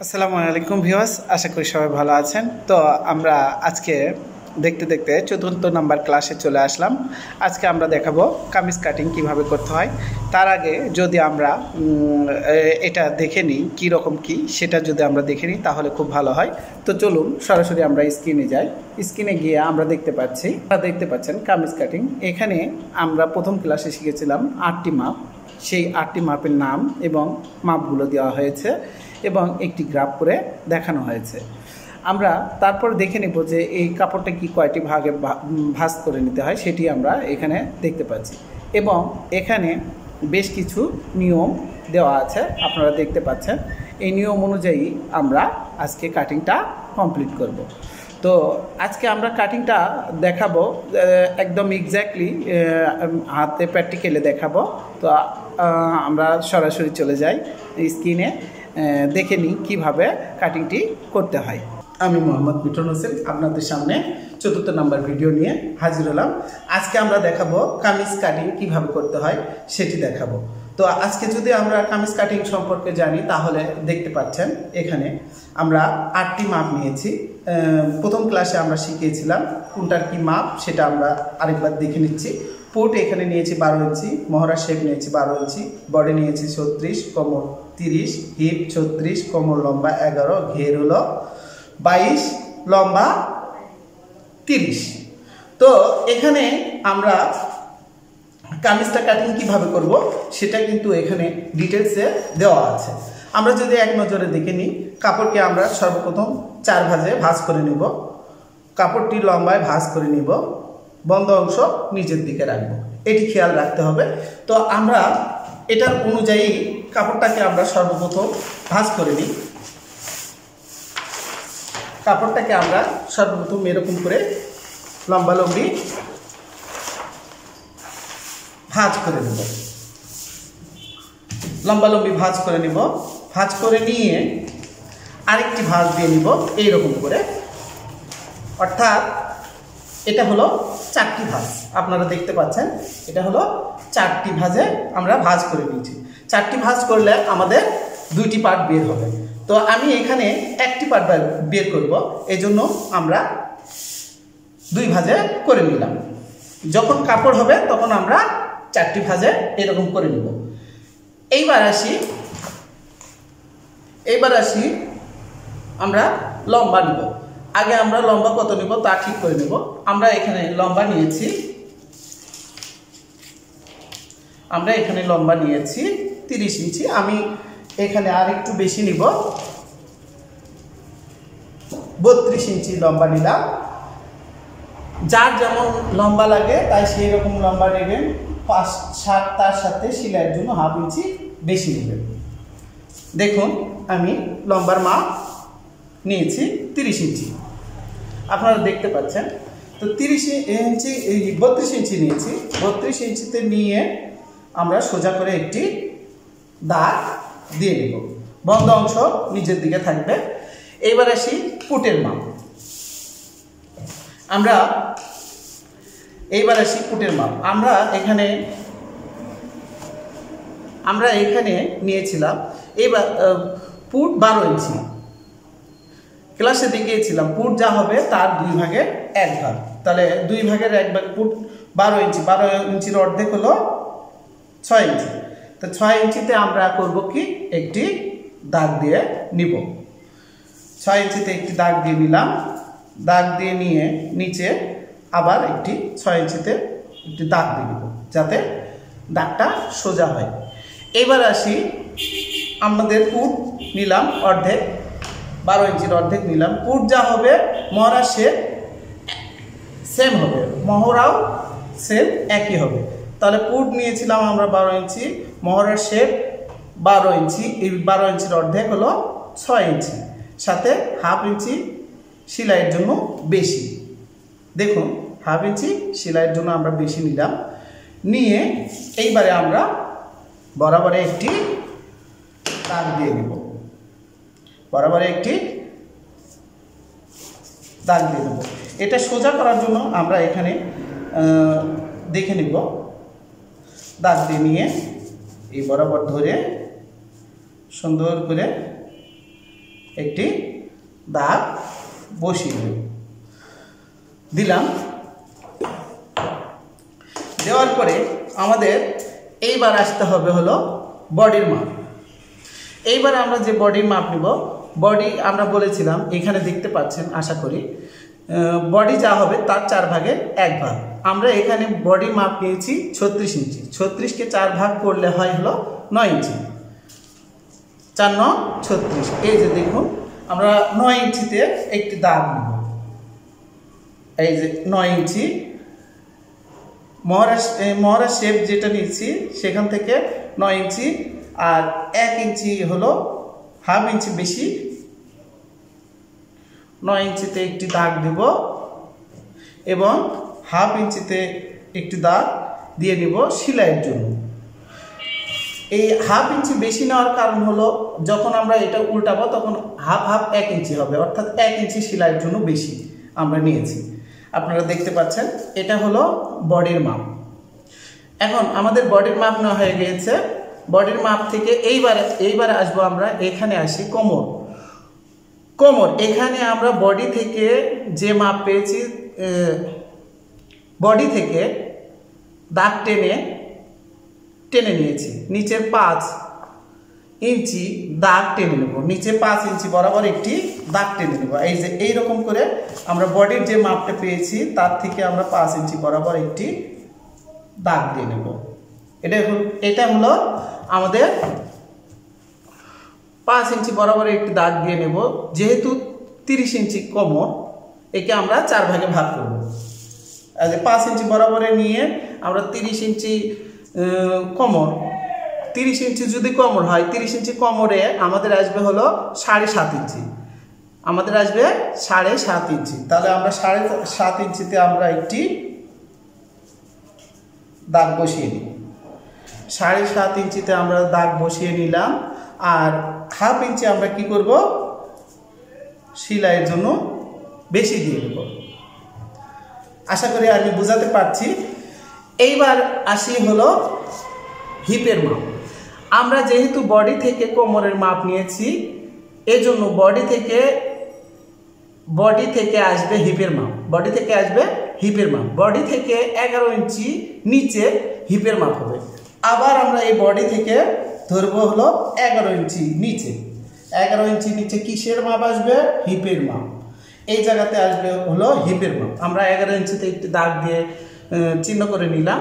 আসসালামু আলাইকুম ভিউয়ার্স, আশা করি সবাই ভালো আছেন। তো আমরা আজকে দেখতে দেখতে চতুর্থ নাম্বার ক্লাসে চলে আসলাম। আজকে আমরা দেখাবো কামিজ কাটিং কিভাবে করতে হয়। তার আগে যদি আমরা এটা দেখে নিই কীরকম কী, সেটা যদি আমরা দেখে নিই তাহলে খুব ভালো হয়। তো চলুন সরাসরি আমরা স্ক্রিনে যাই। স্ক্রিনে গিয়ে আমরা দেখতে পাচ্ছেন কামিজ কাটিং। এখানে আমরা প্রথম ক্লাসে শিখেছিলাম 8টি মাপ। সেই 8টি মাপের নাম এবং মাপগুলো দেওয়া হয়েছে এবং একটি গ্রাফ করে দেখানো হয়েছে। আমরা তারপর দেখে নেব যে এই কাপড়টা কি কয়টি ভাগে ভাঁজ করে নিতে হয়, সেটি আমরা এখানে দেখতে পাচ্ছি এবং এখানে বেশ কিছু নিয়ম দেওয়া আছে, আপনারা দেখতে পাচ্ছেন। এই নিয়ম অনুযায়ী আমরা আজকে কাটিংটা কমপ্লিট করব। তো আজকে আমরা কাটিংটা দেখাবো একদম এক্স্যাক্টলি হাতে প্র্যাকটিক্যালে দেখাবো। তো আমরা সরাসরি চলে যাই স্ক্রিনে, দেখে নিই কীভাবে কাটিংটি করতে হয়। আমি মোহাম্মদ মিঠুন হোসেন আপনাদের সামনে চতুর্থ নাম্বার ভিডিও নিয়ে হাজির হলাম। আজকে আমরা দেখাবো কামিজ কাটিং কিভাবে করতে হয় সেটি দেখাবো। তো আজকে যদি আমরা কামিজ কাটিং সম্পর্কে জানি তাহলে দেখতে পাচ্ছেন এখানে আমরা 8টি মাপ নিয়েছি। প্রথম ক্লাসে আমরা শিখিয়েছিলাম কোনটার কি মাপ, সেটা আমরা আরেকবার দেখে নিচ্ছি। পুট এখানে নিয়েছি 12 ইঞ্চি, মহড়া শেপ নিয়েছি 12 ইঞ্চি, বডি নিয়েছি 36, কোমর 30, হিপ 36, কোমর লম্বা 11, ঘের হলো 22, লম্বা 30। তো এখানে আমরা কামিজটা কাটিং কিভাবে করব সেটা কিন্তু এখানে ডিটেলসে দেওয়া আছে। আমরা যদি এক নজরে দেখে নিই, কাপড়কে আমরা সর্বপ্রথম 4 ভাঁজে ভাঁজ করে নিব। কাপড়টি লম্বায় ভাঁজ করে নিব, বন্ধ অংশ নিচের দিকে রাখবো, এটি খেয়াল রাখতে হবে। তো আমরা এটার অনুযায়ী কাপড়টাকে আমরা সর্বপ্রথম ভাঁজ করে নিই। কাপড়টাকে আমরা সর্বপ্রথম এরকম করে লম্বালম্বি ভাঁজ করে নেব, লম্বালম্বি ভাঁজ করে নিব। ভাঁজ করে নিয়ে আরেকটি ভাঁজ দিয়ে নিব এইরকম করে, অর্থাৎ এটা হলো 4টি ভাঁজ। আপনারা দেখতে পাচ্ছেন এটা হলো 4টি ভাঁজে আমরা ভাঁজ করে নিয়েছি। 4টি ভাঁজ করলে আমাদের 2টি পার্ট বের হবে। তো আমি এখানে 1টি পার্ট বের করব, এজন্য আমরা 2 ভাঁজে করে নিলাম। যখন কাপড় হবে তখন আমরা 4টি ভাঁজে এরকম করে নিব। এইবার আসি আমরা লম্বা নিব। আগে আমরা লম্বা কত নিব তা ঠিক করে নেব। আমরা এখানে লম্বা নিয়েছি 30 ইঞ্চি। আমি এখানে আর একটু বেশি নিব, 32 ইঞ্চি লম্বা নিলাম। যার যেমন লম্বা লাগে তাই সেই রকম লম্বা নেবেন। তার সাথে সেলাইয়ের জন্য ½ ইঞ্চি বেশি নেবেন। দেখুন আমি লম্বার মাপ নিয়েছি 30 ইঞ্চি, আপনারা দেখতে পাচ্ছেন। তো 32 ইঞ্চি নিয়েছি। 32 ইঞ্চিতে নিয়ে আমরা সোজা করে একটি দাগ দিয়ে নেব, বন্ধ অংশ নিচের দিকে থাকবে। এইবার আসি পুটের মাপ। আমরা এখানে নিয়েছিলাম এইবার পুট 12 ইঞ্চি। ক্লাসে দেখিয়েছিলাম পুট যা হবে তার 2 ভাগের 1 ভাগ। তাহলে 2 ভাগের 1 ভাগ পুট 12 ইঞ্চি। 12 ইঞ্চির অর্ধেক হলো 6 ইঞ্চি। তো 6 ইঞ্চিতে আমরা করব কি, একটি দাগ দিয়ে নিব। 6 ইঞ্চিতে একটি দাগ দিয়ে নিলাম। দাগ দিয়ে নিয়ে নিচে আবার একটি 6 ইঞ্চিতে একটি দাগ দিয়ে নিব, যাতে দাগটা সোজা হয়। এবার আসি, আমাদের পুট নিলাম অর্ধেক, 12 ইঞ্চির অর্ধেক নিলাম। পুট যা হবে মহড়া শেপ সেম হবে, মহড়াও সেম একই হবে। তাহলে পুট নিয়েছিলাম আমরা 12 ইঞ্চি, মহড়ার শেপ 12 ইঞ্চি। এই 12 ইঞ্চির অর্ধেক হলো 6 ইঞ্চি, সাথে ½ ইঞ্চি সেলাইয়ের জন্য বেশি। দেখুন ½ ইঞ্চি সেলাইয়ের জন্য আমরা বেশি নিলাম। নিয়ে এইবারে আমরা বরাবরে একটি দাগ দিয়ে নেব, এটা সোজা করার জন্য আমরা এখানে দেখে নিব। দাগ দিয়ে নিয়ে এই বরাবর ধরে সুন্দর করে একটি দাগ বসিয়ে দিলাম। দেওয়ার পরে আমাদের এইবার আসতে হবে হলো বডির মাপ। এইবার আমরা যে বডির মাপ নিব, বডি আমরা বলেছিলাম এখানে দেখতে পাচ্ছেন আশা করি, বডি যা হবে তার 4 ভাগের 1 ভাগ। আমরা এখানে বডি মাপ নিয়েছি 36 ইঞ্চি। 36কে 4 ভাগ করলে হয় হলো 9 ইঞ্চি। 4 9 36। এই যে দেখুন আমরা 9 ইঞ্চিতে একটি দাগ নেব। এই যে 9 ইঞ্চি মহারাজ শেপ যেটা নিচ্ছি সেখান থেকে 9 ইঞ্চি, আর 1 ইঞ্চি হলো হাফ ইঞ্চি বেশি। 9 ইঞ্চিতে একটি দাগ দেব এবং হাফ ইঞ্চিতে একটি দাগ দিয়ে নিব সেলাইয়ের জন্য। এই হাফ ইঞ্চি বেশি নেওয়ার কারণ হলো যখন আমরা এটা উল্টাবো তখন হাফ হাফ 1 ইঞ্চি হবে, অর্থাৎ 1 ইঞ্চি সেলাইয়ের জন্য বেশি আমরা নিয়েছি। আপনারা দেখতে পাচ্ছেন এটা হলো বডির মাপ। এখন আমাদের বডির মাপ নেওয়া হয়ে গিয়েছে। বডির মাপ থেকে এইবার আসবো আমরা, এখানে আসি কোমর। এখানে আমরা বডি থেকে যে মাপ পেয়েছি, বডি থেকে দাগ টেনে নিয়েছি। নিচের 5 ইঞ্চি দাগ টেনে নেব, নিচে 5 ইঞ্চি বরাবর একটি দাগ টেনে নেব। এই যে এইরকম করে আমরা বডির যে মাপটা পেয়েছি তার থেকে আমরা 5 ইঞ্চি বরাবর একটি দাগ দিয়ে নেব। এটা হলো আমাদের 5 ইঞ্চি বরাবর একটি দাগ দিয়ে নেব। যেহেতু 30 ইঞ্চি কোমর, একে আমরা 4 ভাগে ভাগ করব। 5 ইঞ্চি বরাবরে নিয়ে আমরা 30 ইঞ্চি কোমর, 30 ইঞ্চি যদি কোমর হয়, 30 ইঞ্চি কোমরে আমাদের আসবে হলো 7.5 ইঞ্চি। আমাদের আসবে 7.5 ইঞ্চি। তাহলে আমরা 7.5 ইঞ্চিতে আমরা একটি দাগ বসিয়ে নিই। 7.5 ইঞ্চিতে আমরা দাগ বসিয়ে নিলাম। আর হাফ ইঞ্চি আমরা কি করব, সেলাইয়ের জন্য বেশি দিয়ে দেব। আশা করি আমি বোঝাতে পারছি। এইবার আসি হলো হিপের মাপ। আমরা যেহেতু বডি থেকে কোমরের মাপ নিয়েছি, এজন্য বডি থেকে আসবে হিপের মাপ। বডি থেকে আসবে হিপের মাপ। বডি থেকে 11 ইঞ্চি নিচে হিপের মাপ হবে। আবার আমরা এই বডি থেকে ধরবো হলো 11 ইঞ্চি নিচে। 11 ইঞ্চি নিচে কিসের মাপ আসবে? হিপের মাপ। এই জায়গাতে আসবে হলো হিপের মাপ। আমরা 11 ইঞ্চিতে একটি দাগ দিয়ে চিহ্ন করে নিলাম।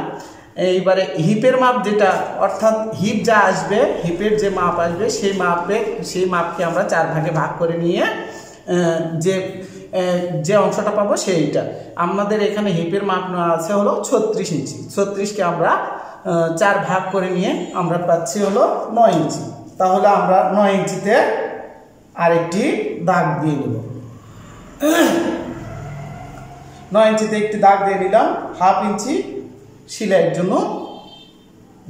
এইবারে হিপের মাপ যেটা, অর্থাৎ হিপ যা আসবে, হিপের যে মাপ আসবে সেই মাপকে আমরা 4 ভাগে ভাগ করে নিয়ে যে অংশটা পাবো সেইটা। আমাদের এখানে হিপের মাপ নেওয়া আছে হলো 36 ইঞ্চি। 36কে আমরা 4 ভাগ করে নিয়ে আমরা পাচ্ছি হলো 9 ইঞ্চি। তাহলে আমরা 9 ইঞ্চিতে আরেকটি দাগ দিয়ে নেব। 9 ইঞ্চিতে একটি দাগ দিয়ে নিলাম, হাফ ইঞ্চি সেলাইয়ের জন্য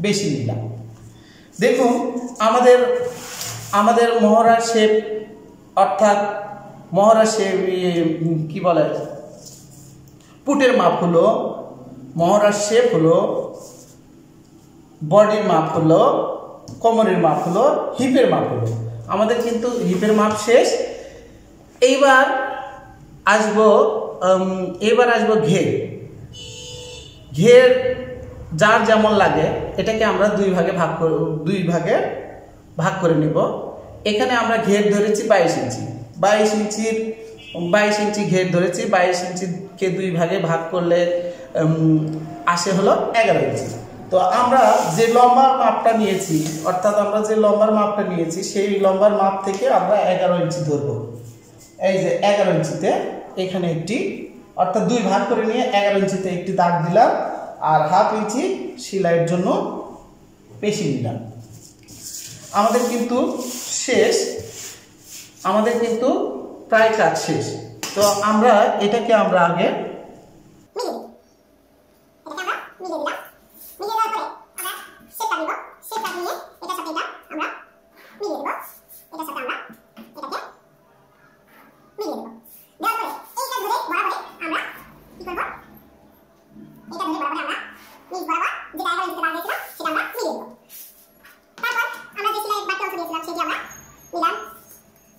বেশি নিলাম। দেখুন আমাদের মহড়ার শেপ, অর্থাৎ মহড়ার শেপ কি বলে, পুটের মাপ হলো, মহড়ার শেপ হলো, বডির মাপ হলো, কোমরের মাপ হলো, হিপের মাপ হলো। আমাদের কিন্তু হিপের মাপ শেষ। এইবার আসবো ঘের যার যেমন লাগে এটাকে আমরা দুই ভাগে ভাগ করে নিব। এখানে আমরা ঘের ধরেছি 22 ইঞ্চি। 22 ইঞ্চি ঘের ধরেছি। 22 ইঞ্চিকে 2 ভাগে ভাগ করলে আসে হলো 11 ইঞ্চি। তো আমরা যে লম্বার মাপটা নিয়েছি, অর্থাৎ আমরা যে লম্বার মাপটা নিয়েছি সেই লম্বার মাপ থেকে আমরা 11 ইঞ্চি ধরবো। এই যে 11 ইঞ্চিতে এখানে একটি, অর্থাৎ 2 ভাগ করে নিয়ে 11 ইঞ্চিতে একটি দাগ দিলাম, আর হাফ ইঞ্চি সেলাইয়ের জন্য বেশি নিলাম। আমাদের কিন্তু প্রায় কাজ শেষ। তো আমরা এটাকে আমরা আগে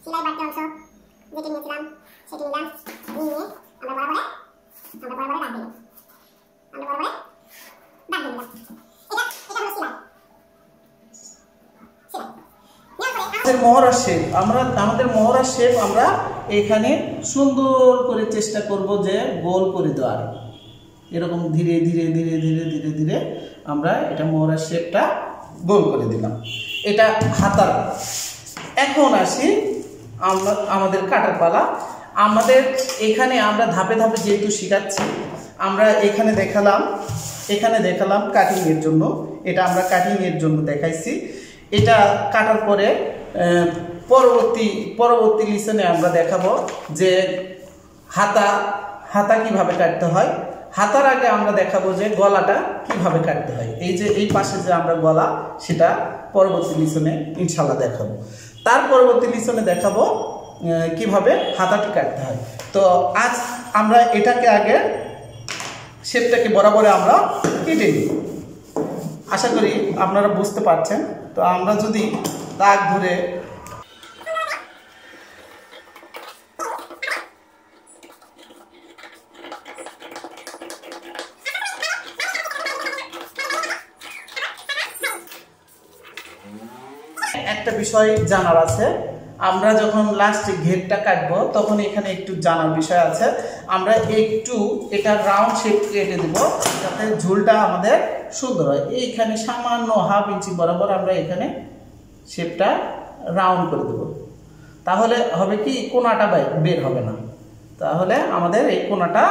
সেলাই বাড়তি অংশ মহড়ার শেপ, আমাদের মহড়ার শেপ আমরা এখানে সুন্দর করে চেষ্টা করব যে গোল করে দেওয়ার, এরকম ধীরে ধীরে ধীরে ধীরে ধীরে ধীরে আমরা এটা মহড়ার শেপটা গোল করে দিলাম। এটা হাতার। এখন আসি আমাদের কাটার পালা। আমাদের এখানে আমরা ধাপে ধাপে যেহেতু শিখাচ্ছি, আমরা এখানে দেখালাম কাটিংয়ের জন্য, এটা আমরা কাটিংয়ের জন্য দেখাইছি। এটা কাটার পরে পরবর্তী লিসনে আমরা দেখাবো যে হাতা কিভাবে কাটতে হয়। হাতার আগে আমরা দেখাবো যে গলাটা কিভাবে কাটতে হয়। এই যে এই পাশে যে আমরা গলা, সেটা পরবর্তী লিসনে ইনশাল্লাহ দেখাবো। তার পরবর্তী লিসনে দেখাবো কিভাবে হাতাটি কাটতে হয়। তো আজ আমরা এটাকে আগে শেপটাকে বরাবরে আমরা কেটে নিই। আশা করি আপনারা বুঝতে পারছেন। তো আমরা যদি দাগ ধরে একটা বিষয় জানার আছে, আমরা যখন লাস্টে ঘেরটা কাটবো তখন এখানে একটু জানার বিষয় আছে। আমরা একটু এটা রাউন্ড শেপ কেটে দেব যাতে ঝুলটা আমাদের সুন্দর হয়। এইখানে সামান্য হাফ ইঞ্চি বরাবর আমরা এখানে শেপটা রাউন্ড করে দেব। তাহলে হবে কি, কোনাটা বের হবে না, তাহলে আমাদের এই কোনাটা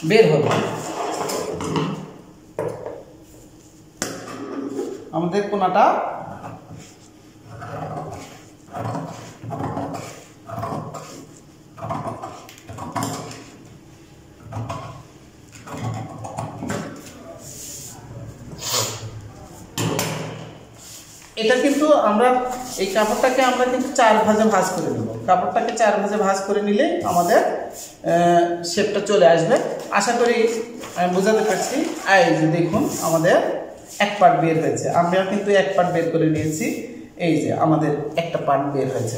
বের হবে। আমাদের কোনাটা এটা কিন্তু আমরা এই কাপড়টাকে আমরা কিন্তু 4 ভাঁজে ভাঁজ করে নেব। কাপড়টাকে 4 ভাঁজে ভাঁজ করে নিলে আমাদের শেপটা চলে আসবে। আশা করি আমি বোঝাতে পারছি। এই যে দেখুন আমাদের এক পার্ট বের হয়েছে, আমরা কিন্তু এক পার্ট বের করে নিয়েছি। এই যে আমাদের একটা পার্ট বের হয়েছে।